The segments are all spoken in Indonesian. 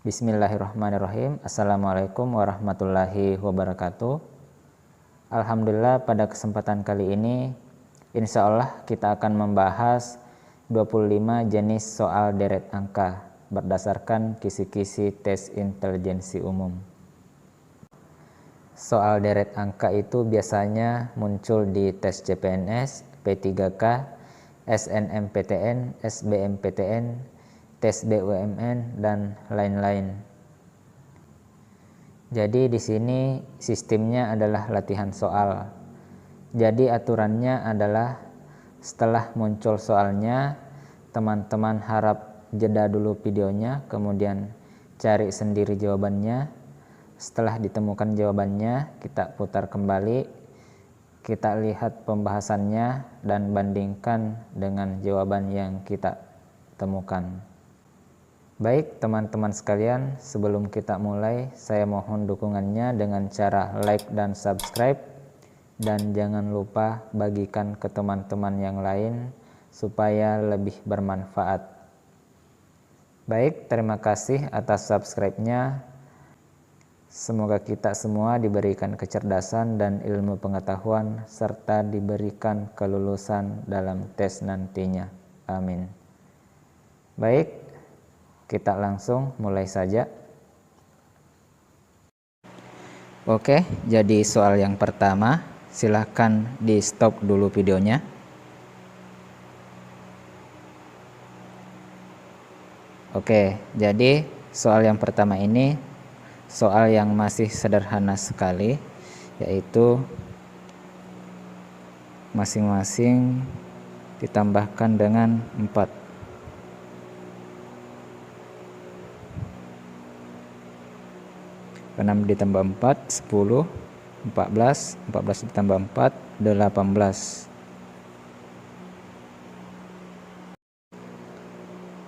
Bismillahirrahmanirrahim. Assalamualaikum warahmatullahi wabarakatuh. Alhamdulillah, pada kesempatan kali ini insya Allah kita akan membahas 25 jenis soal deret angka berdasarkan kisi-kisi tes intelijensi umum. Soal deret angka itu biasanya muncul di tes CPNS, P3K, SNMPTN, SBMPTN, tes BUMN, dan lain-lain. Jadi di sini sistemnya adalah latihan soal. Jadi aturannya adalah setelah muncul soalnya, teman-teman harap jeda dulu videonya, kemudian cari sendiri jawabannya. Setelah ditemukan jawabannya, kita putar kembali, kita lihat pembahasannya dan bandingkan dengan jawaban yang kita temukan. Baik teman-teman sekalian, sebelum kita mulai, saya mohon dukungannya dengan cara like dan subscribe, dan jangan lupa bagikan ke teman-teman yang lain supaya lebih bermanfaat. Baik, terima kasih atas subscribe-nya. Semoga kita semua diberikan kecerdasan dan ilmu pengetahuan serta diberikan kelulusan dalam tes nantinya. Amin. Baik, kita langsung mulai saja. Oke, jadi soal yang pertama, silahkan di stop dulu videonya. Oke, jadi soal yang pertama ini soal yang masih sederhana sekali, yaitu masing-masing ditambahkan dengan 4. Enam ditambah 4, 10, 14, 14 ditambah 4, 18.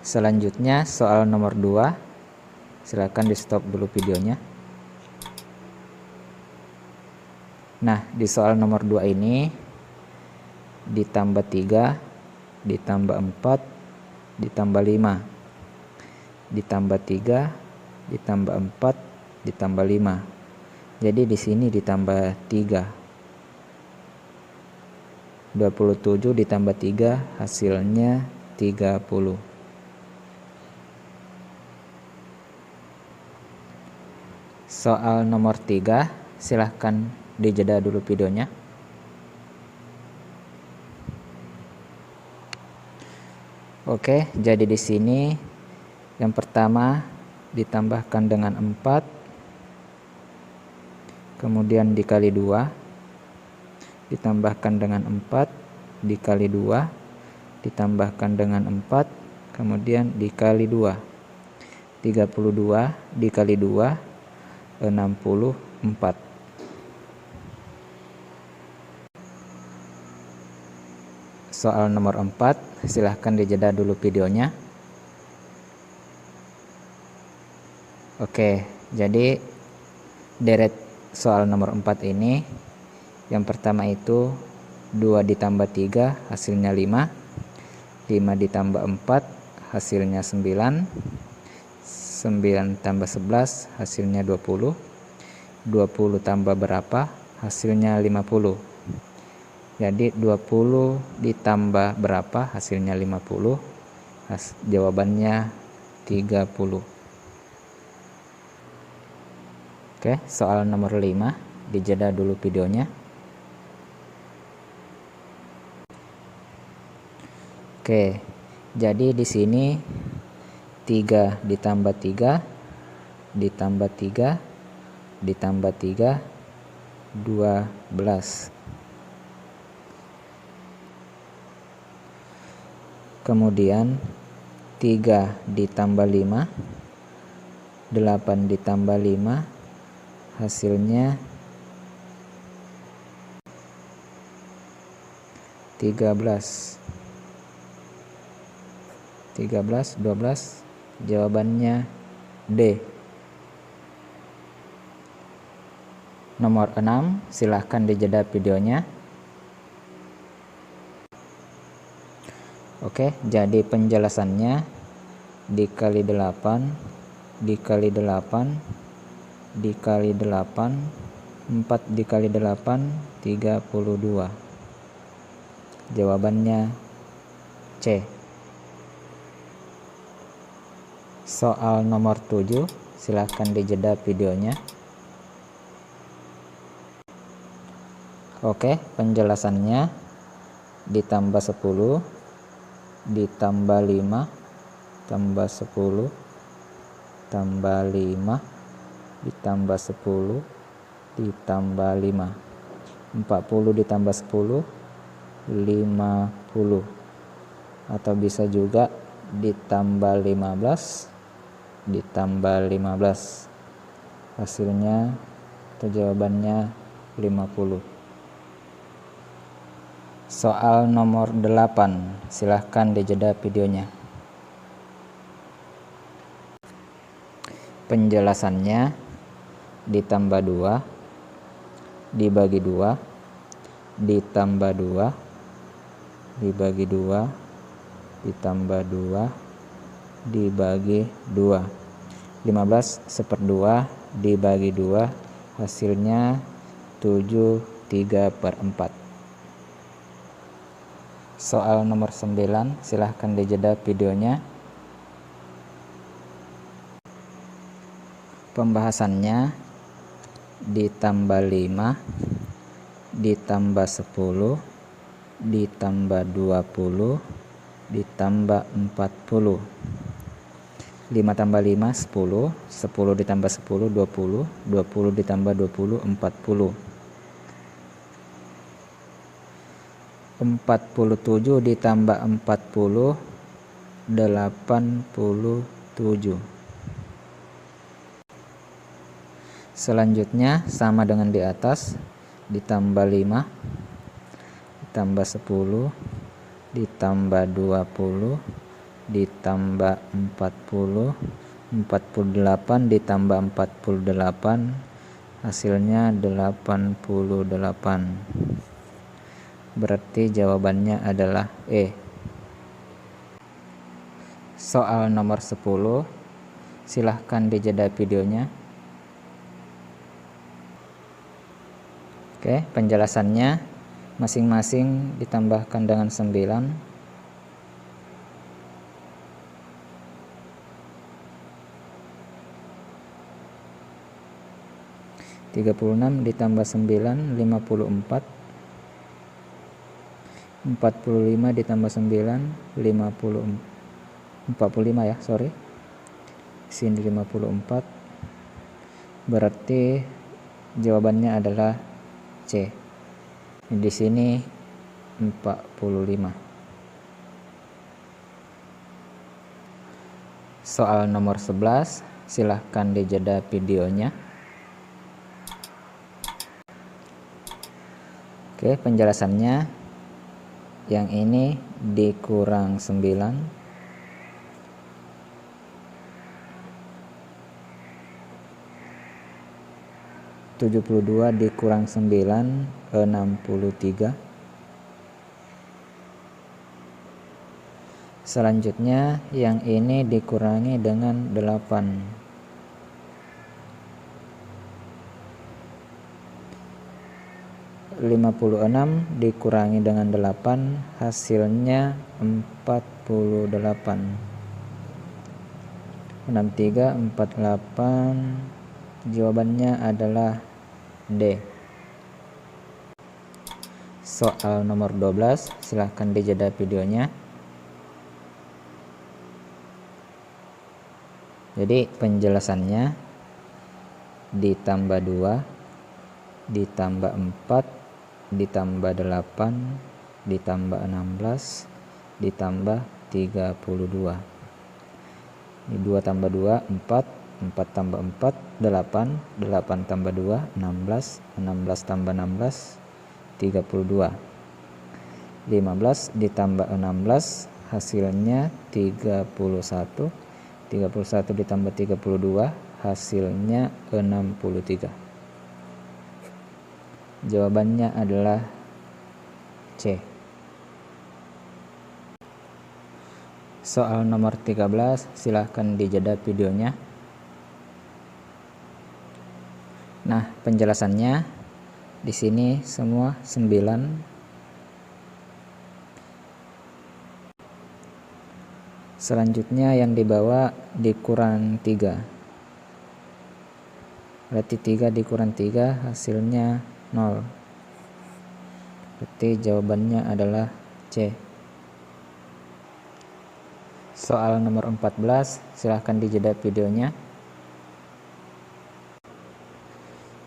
Selanjutnya soal nomor 2, silakan di stop dulu videonya. Nah, di soal nomor 2 ini ditambah 3, ditambah 4, ditambah 5, ditambah 3, ditambah 4, ditambah 5. Jadi di sini ditambah 3. 27 ditambah 3 hasilnya 30. Soal nomor 3, silahkan dijeda dulu videonya. Oke, jadi di sini yang pertama ditambahkan dengan 4, kemudian dikali 2, ditambahkan dengan 4, dikali 2, ditambahkan dengan 4, kemudian dikali 2. 32 dikali 2, 64. Soal nomor 4, silahkan dijeda dulu videonya. Oke, jadi deret soal nomor 4 ini, yang pertama itu 2 ditambah 3 hasilnya 5, 5 ditambah 4 hasilnya 9, 9 tambah 11 hasilnya 20, 20 tambah berapa hasilnya 50. Jadi 20 ditambah berapa hasilnya 50, jawabannya 30. Oke, soal nomor 5, dijeda dulu videonya. Oke, jadi di sini 3 ditambah 3 ditambah 3 ditambah 3, 12. Kemudian 3 ditambah 5, 8 ditambah 5 hasilnya 13. 13, 12, jawabannya D. Nomor 6, silahkan dijeda videonya. Oke, jadi penjelasannya dikali 8 dikali 8 dikali 8, 4 dikali 8, 32. Jawabannya C. Soal nomor 7, silahkan dijeda videonya. Oke, penjelasannya ditambah 10, ditambah 5, tambah 10, tambah 5, ditambah 10, ditambah 5. 40 ditambah 10, 50. Atau bisa juga ditambah 15, ditambah 15. Hasilnya atau jawabannya 50. Soal nomor 8, silahkan dijeda videonya. Penjelasannya ditambah 2, dibagi 2, ditambah 2, dibagi 2, ditambah 2, dibagi 2. 15/2 dibagi 2, hasilnya 7/3/4. Soal nomor 9, silahkan dijeda videonya. Pembahasannya ditambah 5, ditambah 10, ditambah 20, ditambah 40. 5 tambah 5, 10, 10 ditambah 10, 20, 20 ditambah 20, 40. 47 ditambah 40, 87. Selanjutnya sama dengan di atas, ditambah 5, ditambah 10, ditambah 20, ditambah 40, 48 ditambah 48, hasilnya 88. Berarti jawabannya adalah E. Soal nomor 10, silahkan dijeda videonya. Oke, penjelasannya masing-masing ditambahkan dengan 9. (36) ditambah 9, 54. 45 ditambah 9, 45 ya, sorry. Sini 54. Berarti jawabannya adalah C. Di sini 45. Soal nomor 11, silahkan dijeda videonya. Oke, penjelasannya yang ini dikurang 9, 72 dikurang 9, 63. Selanjutnya yang ini dikurangi dengan 8. 56 dikurangi dengan 8, hasilnya 48. 63, 48. Jawabannya adalah D. Soal nomor 12, silahkan dijeda videonya. Jadi penjelasannya ditambah 2, ditambah 4, ditambah 8, ditambah 16, ditambah 32. Ini 2 tambah 2, 4, 4 tambah 4, 8, 8 tambah 2, 16, 16 tambah 16, 32. 15 ditambah 16, hasilnya 31. 31 ditambah 32, hasilnya 63. Jawabannya adalah C. Soal nomor 13, silahkan dijeda videonya. Nah, penjelasannya di sini semua 9. Selanjutnya yang di bawah dikurang 3. Berarti 3 dikurang 3 hasilnya 0. Berarti jawabannya adalah C. Soal nomor 14, silahkan dijeda videonya.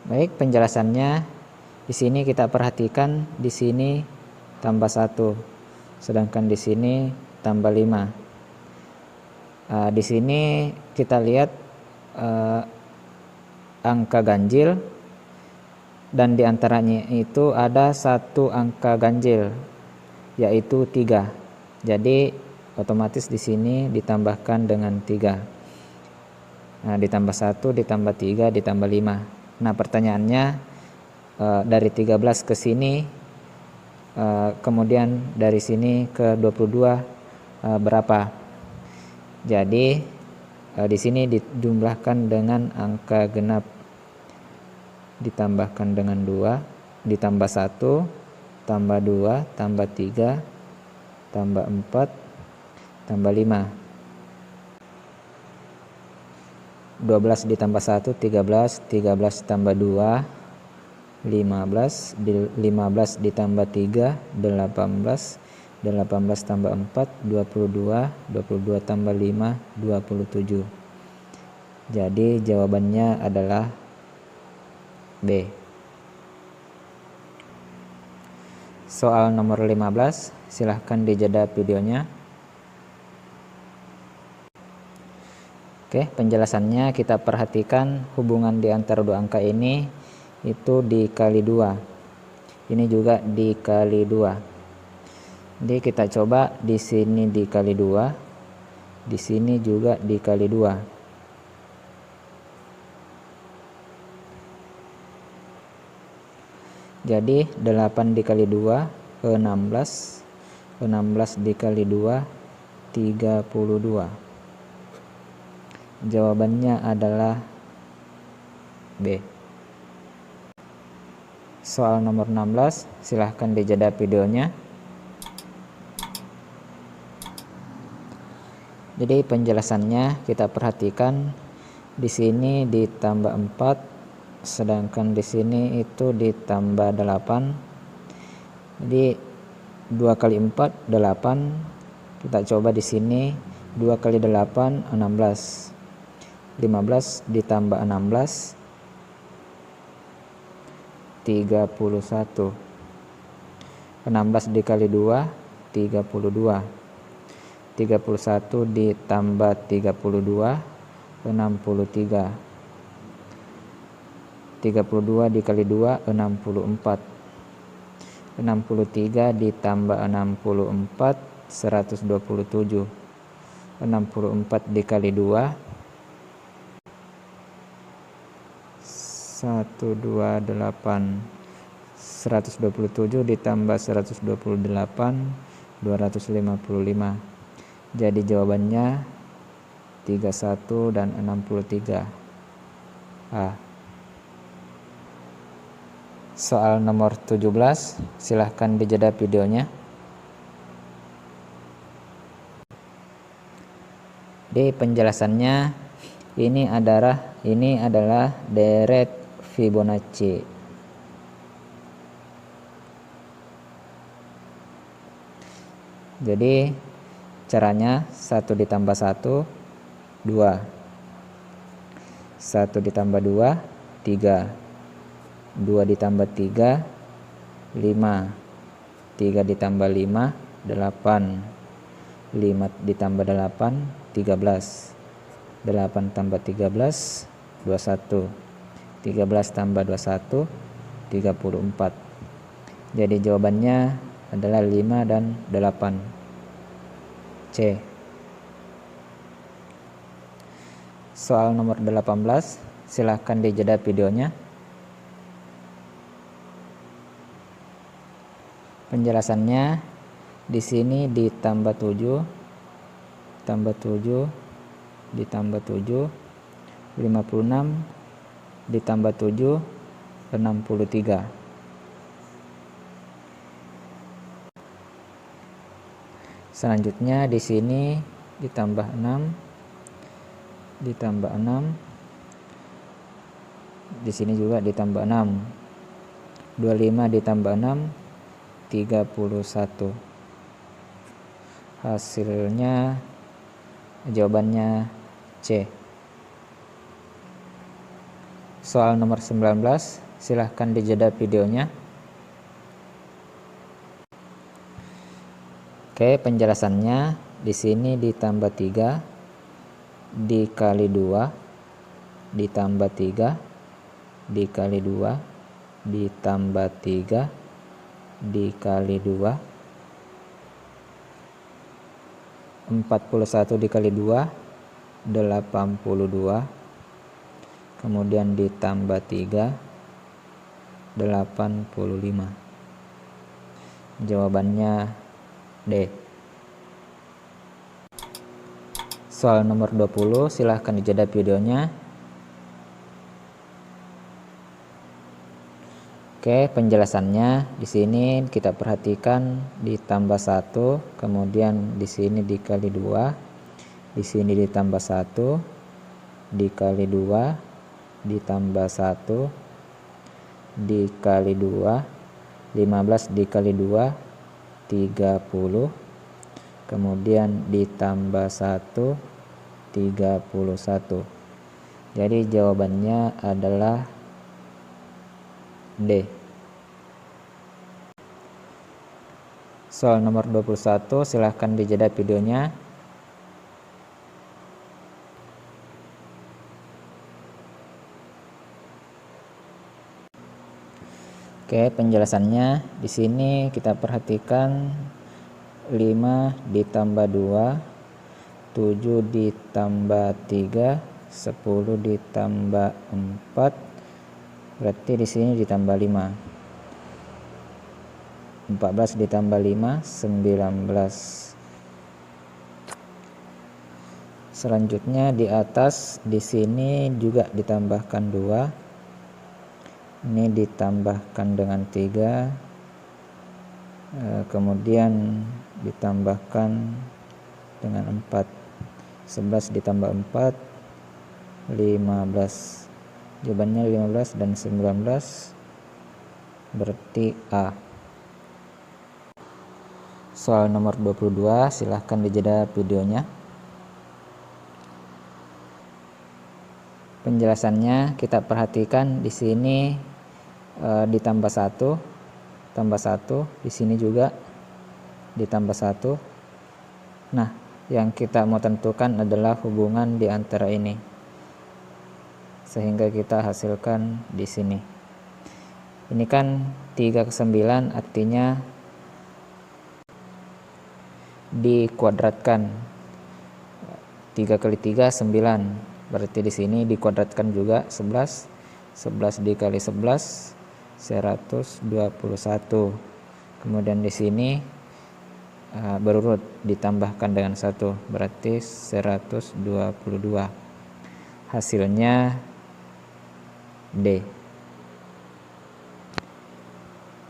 Baik, penjelasannya di sini kita perhatikan di sini tambah 1, sedangkan di sini tambah 5. Di sini kita lihat angka ganjil, dan diantaranya itu ada satu angka ganjil yaitu 3. Jadi otomatis di sini ditambahkan dengan 3. Nah, ditambah 1, ditambah 3, ditambah 5. Nah, pertanyaannya dari 13 ke sini, kemudian dari sini ke 22 berapa? Jadi di sini dijumlahkan dengan angka genap, ditambahkan dengan 2, ditambah 1, tambah 2, tambah 3, tambah 4, tambah 5. 12 ditambah 1, 13, 13 tambah 2, 15, 15 ditambah 3, 18, 18 tambah 4, 22, 22 tambah 5, 27. Jadi jawabannya adalah B. Soal nomor 15, silahkan dijeda videonya. Oke, penjelasannya kita perhatikan hubungan di antara dua angka ini itu dikali 2. Ini juga dikali 2. Jadi kita coba di sini dikali 2, di sini juga dikali 2. Jadi 8 dikali 2 16, 16 dikali 2 32. Jawabannya adalah B. Soal nomor 16, silahkan dijeda videonya. Jadi penjelasannya kita perhatikan di sini ditambah 4, sedangkan di sini itu ditambah 8. Jadi 2 kali 4 8. Kita coba di sini 2 kali 8 16. 15 ditambah 16 31. 16 dikali 2 32. 31 ditambah 32 63. 32 dikali 2 64. 63 ditambah 64 127. 64 dikali 2 128. 127 ditambah 128 255. Jadi jawabannya 31 dan 63. Soal nomor 17, silahkan dijeda videonya. Di penjelasannya ini adalah deret Fibonacci. Jadi caranya 1 ditambah 1 2, 1 ditambah 2 3, 2 ditambah 3 5, 3 ditambah 5 8, 5 ditambah 8 13, 8 tambah 13 21, 13 tambah 21 34. Jadi jawabannya adalah 5 dan 8. C. Soal nomor 18, silahkan dijeda videonya. Penjelasannya di sini ditambah 7 tambah 7 ditambah 7 56 ditambah 7, 63. Selanjutnya di sini ditambah 6, ditambah 6, di sini juga ditambah 6. 25 ditambah 6, 31. Hasilnya, jawabannya C. Soal nomor 19, silahkan dijeda videonya. Oke, penjelasannya di sini ditambah 3 dikali 2 ditambah 3 dikali 2 ditambah 3 dikali 2, 41 dikali 2, 82, kemudian ditambah 3, 85. Jawabannya D. Soal nomor 20, silahkan dijeda videonya. Oke, penjelasannya di sini kita perhatikan ditambah 1, kemudian di sini dikali 2, di sini ditambah 1, dikali 2, ditambah 1, dikali 2, 15 dikali 2, 30, kemudian ditambah 1, 31. Jadi jawabannya adalah D. Soal nomor 21, silahkan dijeda videonya. Oke, penjelasannya di sini kita perhatikan 5 ditambah 2, 7 ditambah 3, 10 ditambah 4, berarti di sini ditambah 5. 14 ditambah 5, 19. Selanjutnya di atas di sini juga ditambahkan 2. Ini ditambahkan dengan 3. Kemudian ditambahkan dengan 4. 11 ditambah 4, 15. Jawabannya 15 dan 19, berarti A. Soal nomor 22, silahkan dijeda videonya. Penjelasannya kita perhatikan di sini ditambah 1, tambah 1, di sini juga ditambah 1. Nah, yang kita mau tentukan adalah hubungan di antara ini, sehingga kita hasilkan di sini. Ini kan 3 ke 9, artinya dikuadratkan. 3 kali 3 9, berarti di sini dikuadratkan juga 11. 11 dikali 11, 121. Kemudian di sini berurut ditambahkan dengan 1, berarti 122. Hasilnya D.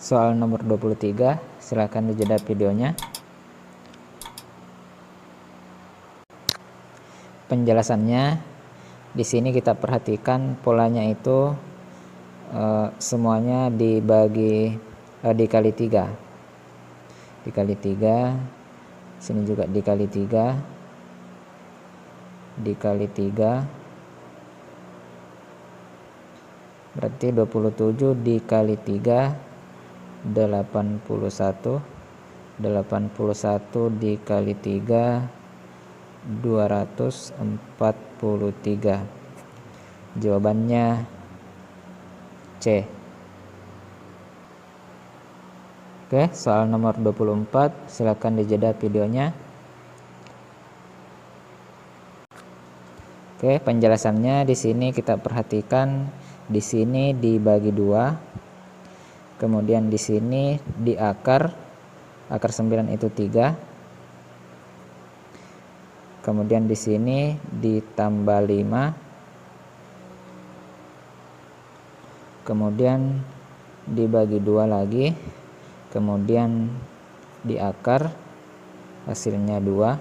Soal nomor 23, silakan dijeda videonya. Penjelasannya di sini kita perhatikan polanya itu semuanya dibagi dikali 3. Dikali 3, sini juga dikali 3, dikali 3, berarti 27 dikali 3, 81. 81 dikali 3, 243. Jawabannya C. Oke, soal nomor 24, silakan dijeda videonya. Oke, penjelasannya di sini kita perhatikan di sini dibagi 2. Kemudian di sini di akar 9 itu 3. Kemudian di sini ditambah 5. kemudian dibagi 2 lagi, kemudian diakar, hasilnya 2.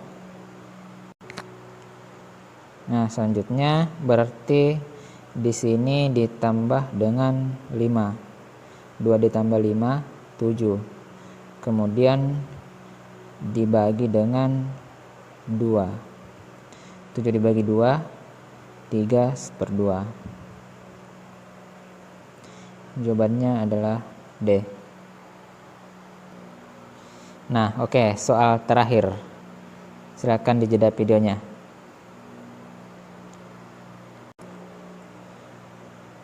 Nah, selanjutnya berarti di sini ditambah dengan 5. 2 ditambah 5, 7. Kemudian dibagi dengan 2. 7 dibagi 2, 3/2. Jawabannya adalah D. Nah, oke, soal terakhir. Silakan dijeda videonya.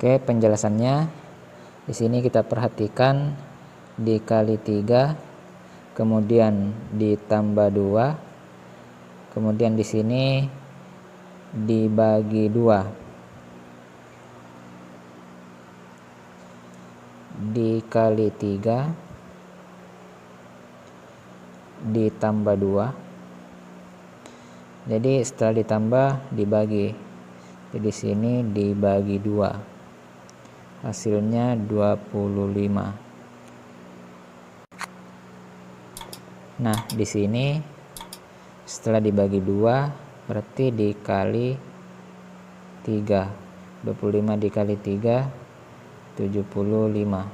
Oke, penjelasannya di sini kita perhatikan dikali 3, kemudian ditambah 2, kemudian di sini dibagi 2. Dikali 3 ditambah 2. Jadi setelah ditambah dibagi. Jadi sini dibagi 2. Hasilnya 25. Nah, di sini setelah dibagi 2 berarti dikali 3. 25 dikali 3, 75.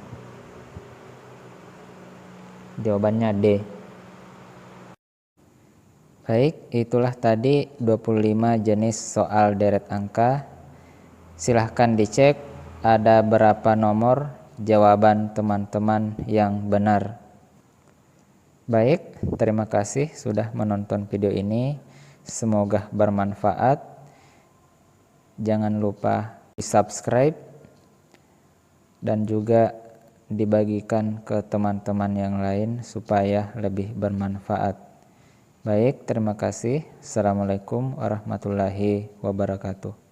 Jawabannya D. Baik, itulah tadi 25 jenis soal deret angka. Silahkan dicek ada berapa nomor jawaban teman-teman yang benar. Baik, terima kasih sudah menonton video ini. Semoga bermanfaat. Jangan lupa di-subscribe dan juga dibagikan ke teman-teman yang lain supaya lebih bermanfaat. Baik, terima kasih. Assalamualaikum warahmatullahi wabarakatuh.